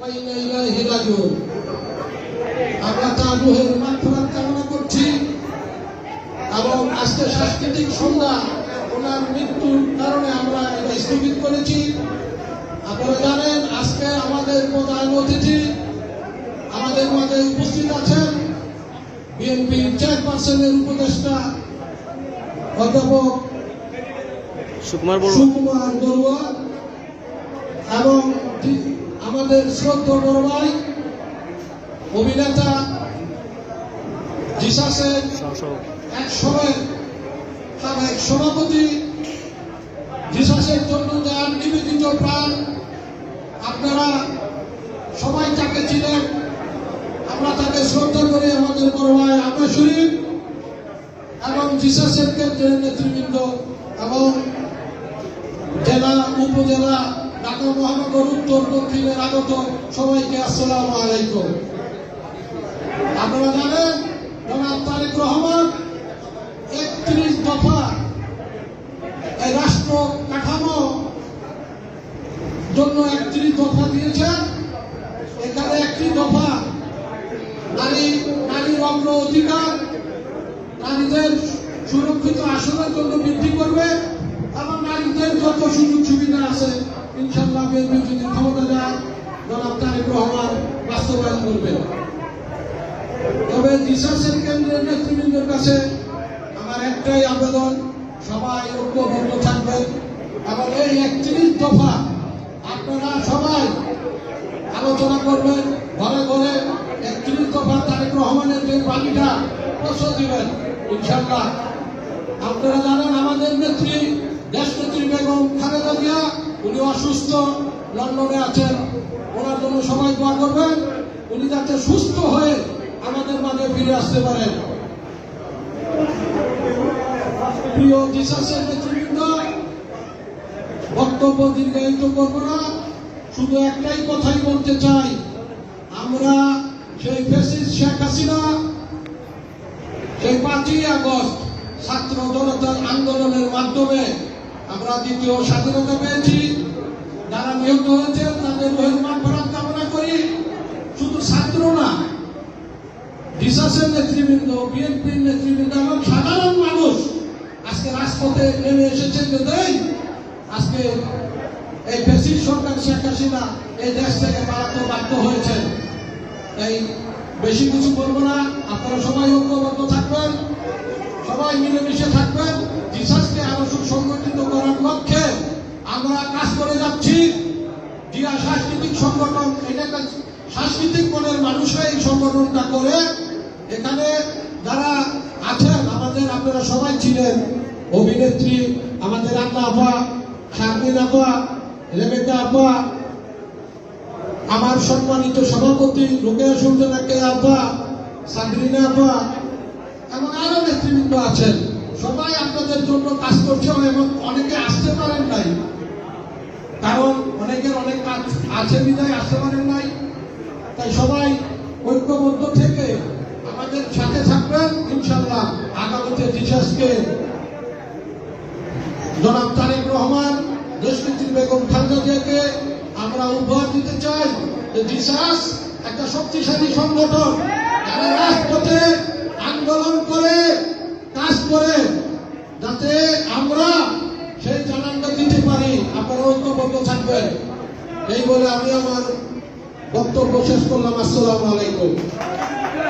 ওয়া ইন্না ইলাইহি রাজিউন। আমরা তার রূহের মাগফিরাত কামনা করছি এবং আজকে সাংস্কৃতিক সন্ধ্যা ওনার মৃত্যুর কারণে আমরা এটা স্থগিত করেছি। আপনারা জানেন আজকে আমাদের প্রধান অতিথি আমাদের মাঝে উপস্থিত আছেন বিএনপির চেয়ারপারসনের উপদেষ্টা অধ্যাপক সুকুমার বড়ুয়া এবং আমাদের শ্রদ্ধেয় বড় ভাই অভিনেতা জিসাসের এক সময়ের সাবেক সভাপতি, জিসাসের জন্য যার নিবেদিত প্রাণ, আপনারা সবাই তাকে ছিলেন। আমরা তাকে শ্রদ্ধা করি। আমাদের বড় ভাই আব্বাস শরীফ এবং জিসাসের কেন্দ্রের নেতৃবৃন্দ এবং জেলা উপজেলা ঢাকা মহানগর উত্তর দক্ষিণের আগত সবাইকে আসসালামু আলাইকুম। আপনারা জানেন জনাব তারেক রহমান 31 দফা এই রাষ্ট্র কাঠামো জন্য 31 দফা দিয়েছেন। এখানে একটি দফা নারীর অগ্র অধিকার, নারীদের সুরক্ষিত আসনের জন্য বৃদ্ধি করবে এবং নারীদের যত সুযোগ সুবিধা আছে ইনশাআল্লাহ বিএনপি যদি ক্ষমতা যায় জনাব তারেক রহমান বাস্তবায়ন করবে। তবে জিসাসের কেন্দ্রের নেতৃবৃন্দের কাছে আমার একটাই আবেদন, সবাই ঐক্যবদ্ধ থাকবেন এবং এই 31 দফা আপনারা সবাই আলোচনা করবেন, ঘরে ঘরে 31 দফা তারেক রহমানের যে বাণীটা পৌঁছে দিবেন ইনশাআল্লাহ। আপনারা জানেন আমাদের নেত্রী দেশনেত্রী বেগম খালেদা জিয়া উনি অসুস্থ, লন্ডনে আছেন। ওনার জন্য সবাই দোয়া করবেন, উনি যাতে সুস্থ হয়ে আমাদের মাঝে ফিরে আসতে পারেন। প্রিয় জিসাসের নেতৃবৃন্দ, বক্তব্য দীর্ঘায়িত করব না, শুধু একটাই কথাই বলতে চাই। আমরা সেই ফ্যাসিস্ট শেখ হাসিনা সেই 5ই আগস্ট ছাত্র জনতার আন্দোলনের মাধ্যমে আমরা দ্বিতীয় স্বাধীনতা পেয়েছি। যারা নিহত হয়েছেন তাদের রোহের মাগফিরাত কামনা করি। শুধু ছাত্র না, জিসাসের নেতৃবৃন্দ, বিএনপির নেতৃবৃন্দ এবং সাধারণ মানুষ আজকে রাজপথে নেমে এসেছেন যে আজকে এই ফ্যাসিস্ট সরকার শেখ হাসিনা এই দেশ থেকে পালাতে বাধ্য হয়েছেন। এই বেশি কিছু বলবো না, আপনারা সবাই ঐক্যবদ্ধ থাকবেন, সবাই মিলেমিশে থাকবেন। জিসাসকে আরো সুসংগঠিত করার লক্ষ্যে আমরা কাজ করে যাচ্ছি। জিয়া সাংস্কৃতিক সংগঠন, এটা সাংস্কৃতিক মনের মানুষরা এই সংগঠনটা করে। এখানে যারা আছেন আমাদের, আপনারা সবাই ছিলেন, অভিনেত্রী আমাদের আন্না আপা, শারমিন আপা, রেবেকা আপা, আমার সম্মানিত সভাপতি রুকেয়া সুলতানা কে আপা, সাবরিনা আপা এবং আরো নেতৃবৃন্দ আছেন। সবাই আপনাদের জন্য কাজ করছে এবং অনেকে আসতে পারেন নাই, কারণ অনেকের অনেক কাজ আছে বিদায় আসতে পারেন নাই। তাই সবাই ঐক্যবদ্ধ থেকে আমাদের সাথে থাকবেন ইনশাআল্লাহ। আগামীতে জিসাসকে জনাব তারেক রহমান, দেশনেত্রী বেগম খালেদা জিয়াকে আমরা উপহার দিতে চাই যে জিসাস একটা শক্তিশালী সংগঠন, যারা রাজপথে আন্দোলন করে কাজ করে, যাতে আমরা সেই জানানটা দিতে পারি। আপনারা ঐক্যবদ্ধ থাকবেন। এই বলে আমি আমার বক্তব্য শেষ করলাম। আসসালামু আলাইকুম।